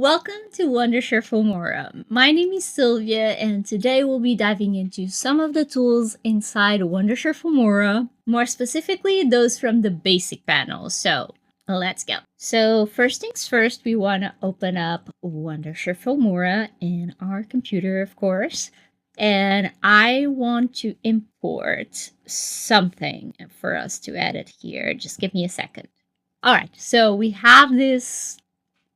Welcome to Wondershare Filmora. My name is Sylvia, and today we'll be diving into some of the tools inside Wondershare Filmora, more specifically those from the basic panel. So let's go. So first things first, we want to open up Wondershare Filmora in our computer, of course. And I want to import something for us to edit here. Just give me a second. All right, so we have this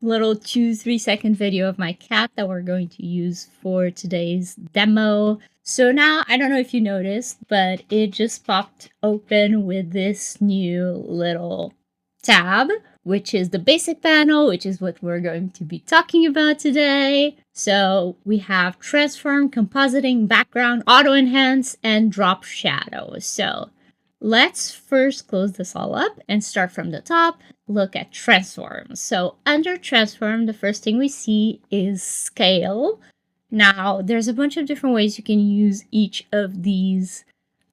little 2-3 second video of my cat that we're going to use for today's demo. So now, I don't know if you noticed, but it just popped open with this new little tab, which is the basic panel, which is what we're going to be talking about today. So we have transform, compositing, background, auto enhance, and drop shadow. So let's first close this all up and start from the top. Look at transform. So under transform, the first thing we see is scale. Now there's a bunch of different ways you can use each of these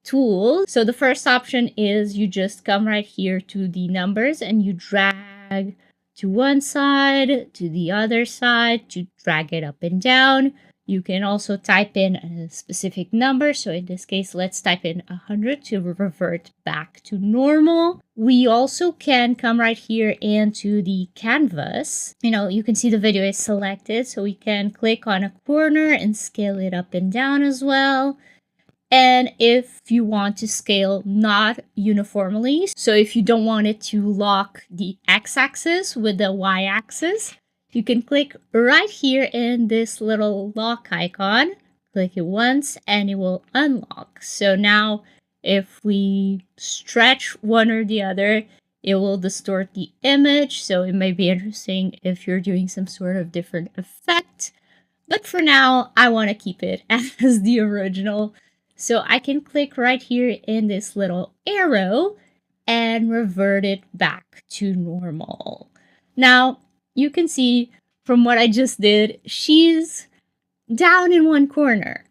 tools. So the first option is you just come right here to the numbers and you drag to one side, to the other side, to drag it up and down. You can also type in a specific number. So in this case, let's type in 100 to revert back to normal. We also can come right here into the canvas. You can see the video is selected. So we can click on a corner and scale it up and down as well. And if you want to scale not uniformly, so if you don't want it to lock the x-axis with the y-axis, you can click right here in this little lock icon, click it once, and it will unlock. So now if we stretch one or the other, it will distort the image. So it may be interesting if you're doing some sort of different effect. But for now, I want to keep it as the original. So I can click right here in this little arrow and revert it back to normal. Now, you can see from what I just did, she's down in one corner.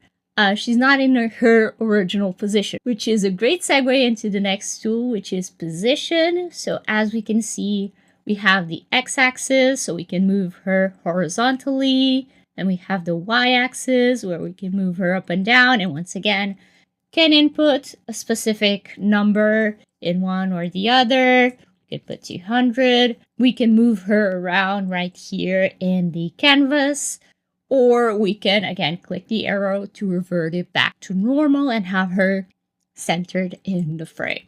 She's not in her original position, which is a great segue into the next tool, which is position. So as we can see, we have the x-axis, so we can move her horizontally. And we have the y-axis, where we can move her up and down. And once again, can input a specific number in one or the other. We can put 200. We can move her around right here in the canvas. Or we can, again, click the arrow to revert it back to normal and have her centered in the frame.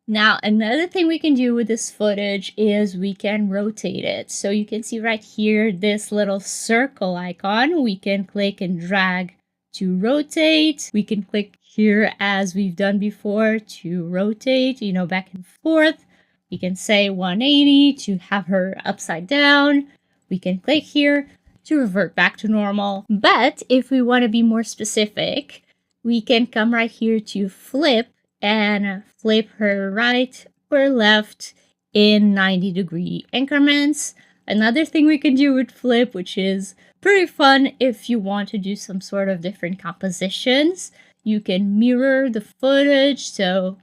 Now, another thing we can do with this footage is we can rotate it. So you can see right here, this little circle icon. We can click and drag to rotate. We can click here as we've done before to rotate, back and forth. We can say 180 to have her upside down. We can click here to revert back to normal. But if we want to be more specific, we can come right here to flip and flip her right or left in 90-degree increments. Another thing we can do with flip, which is pretty fun if you want to do some sort of different compositions, you can mirror the footage. So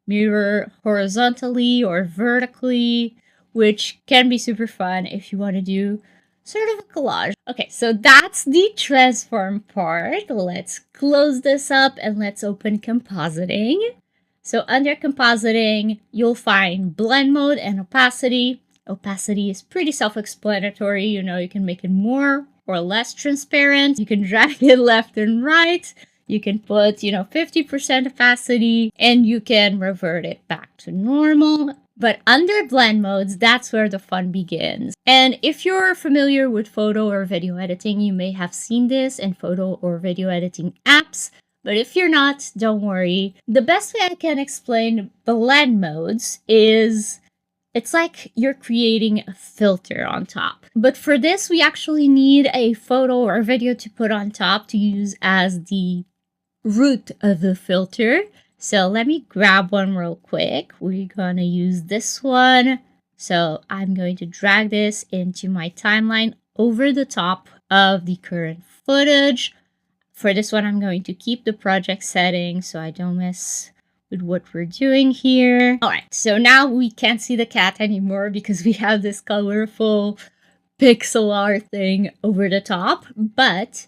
mirror horizontally or vertically, which can be super fun if you want to do sort of a collage. Okay, so that's the transform part. Let's close this up and let's open compositing. So under compositing, you'll find blend mode and opacity. Opacity is pretty self-explanatory. You can make it more or less transparent. You can drag it left and right. You can put, 50% opacity, and you can revert it back to normal. But under blend modes, that's where the fun begins. And if you're familiar with photo or video editing, you may have seen this in photo or video editing apps. But if you're not, don't worry. The best way I can explain blend modes is it's like you're creating a filter on top. But for this, we actually need a photo or video to put on top to use as the root of the filter. So let me grab one real quick. We're gonna use this one. So I'm going to drag this into my timeline over the top of the current footage. For this one, I'm going to keep the project setting so I don't mess with what we're doing here. All right, so now we can't see the cat anymore because we have this colorful pixel art thing over the top, but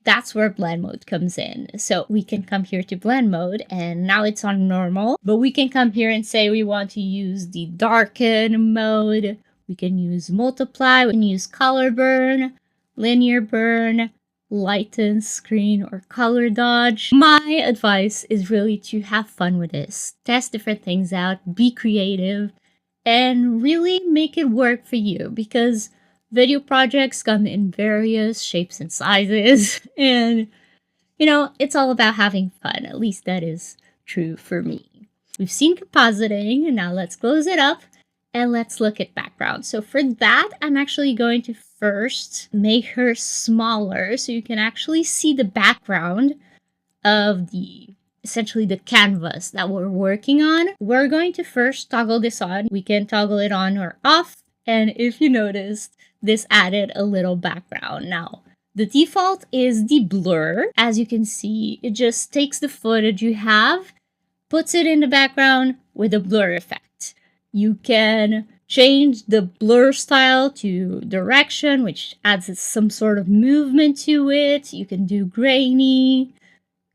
that's where blend mode comes in. So we can come here to blend mode, and now it's on normal, but we can come here and say we want to use the darken mode. We can use multiply, we can use color burn, linear burn, lighten screen, or color dodge. My advice is really to have fun with this. Test different things out, be creative, and really make it work for you, because video projects come in various shapes and sizes, and it's all about having fun. At least that is true for me. We've seen compositing, and now let's close it up and let's look at background. So for that, I'm actually going to first make her smaller so you can actually see the background of essentially the canvas that we're working on. We're going to first toggle this on. We can toggle it on or off. And if you noticed, this added a little background. Now, the default is the blur. As you can see, it just takes the footage you have, puts it in the background with a blur effect. You can change the blur style to direction, which adds some sort of movement to it. You can do grainy,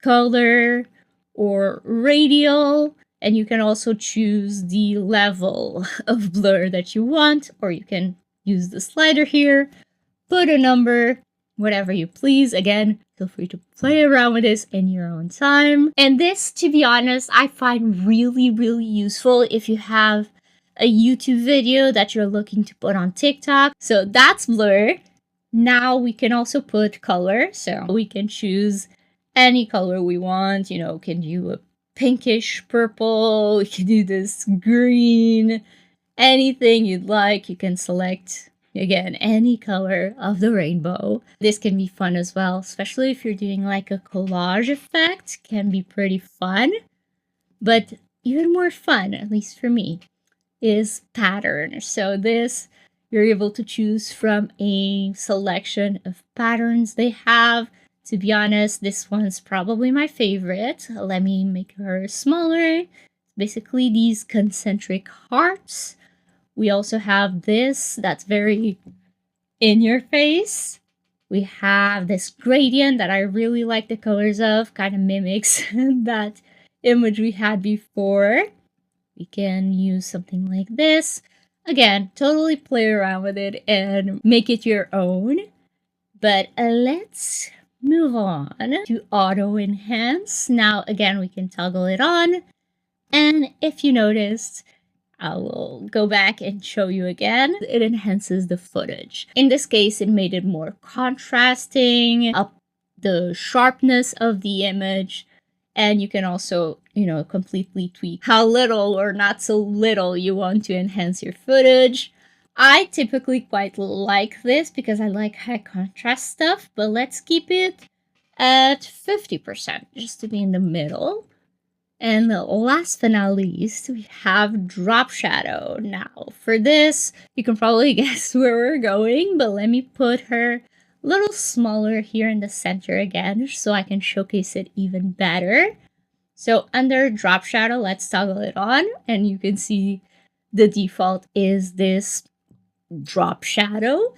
color, or radial, and you can also choose the level of blur that you want, or you can use the slider here, put a number, whatever you please. Again, feel free to play around with this in your own time. And this, to be honest, I find really, really useful if you have a YouTube video that you're looking to put on TikTok. So that's blur. Now we can also put color, so we can choose any color we want. Can do a pinkish purple, we can do this green, anything you'd like. You can select, again, any color of the rainbow. This can be fun as well, especially if you're doing like a collage effect, can be pretty fun. But even more fun, at least for me, is pattern. So this, you're able to choose from a selection of patterns they have. To be honest, this one's probably my favorite. Let me make her smaller. Basically, these concentric hearts. We also have this that's very in your face. We have this gradient that I really like the colors of, kind of mimics that image we had before. We can use something like this. Again, totally play around with it and make it your own. But let's move on to auto enhance. Now, again, we can toggle it on. And if you noticed, I will go back and show you again. It enhances the footage. In this case, it made it more contrasting, up the sharpness of the image. And you can also, completely tweak how little or not so little you want to enhance your footage. I typically quite like this because I like high contrast stuff, but let's keep it at 50% just to be in the middle. And last but not least, we have drop shadow. Now, for this, you can probably guess where we're going, but let me put her a little smaller here in the center again, so I can showcase it even better. So under drop shadow, let's toggle it on, and you can see the default is this drop shadow.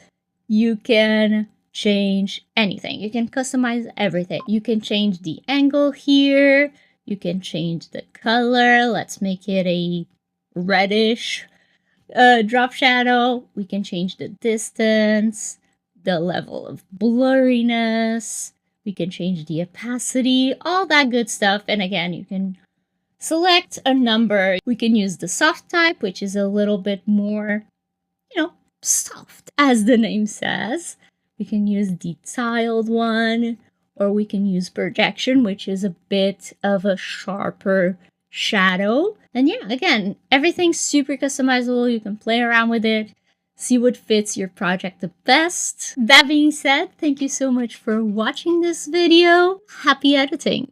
You can change anything. You can customize everything. You can change the angle here. You can change the color. Let's make it a reddish drop shadow. We can change the distance, the level of blurriness. We can change the opacity, all that good stuff. And again, you can select a number. We can use the soft type, which is a little bit more, soft, as the name says. We can use the tiled one, or we can use projection, which is a bit of a sharper shadow. And yeah, again, everything's super customizable. You can play around with it, see what fits your project the best. That being said, thank you so much for watching this video. Happy editing!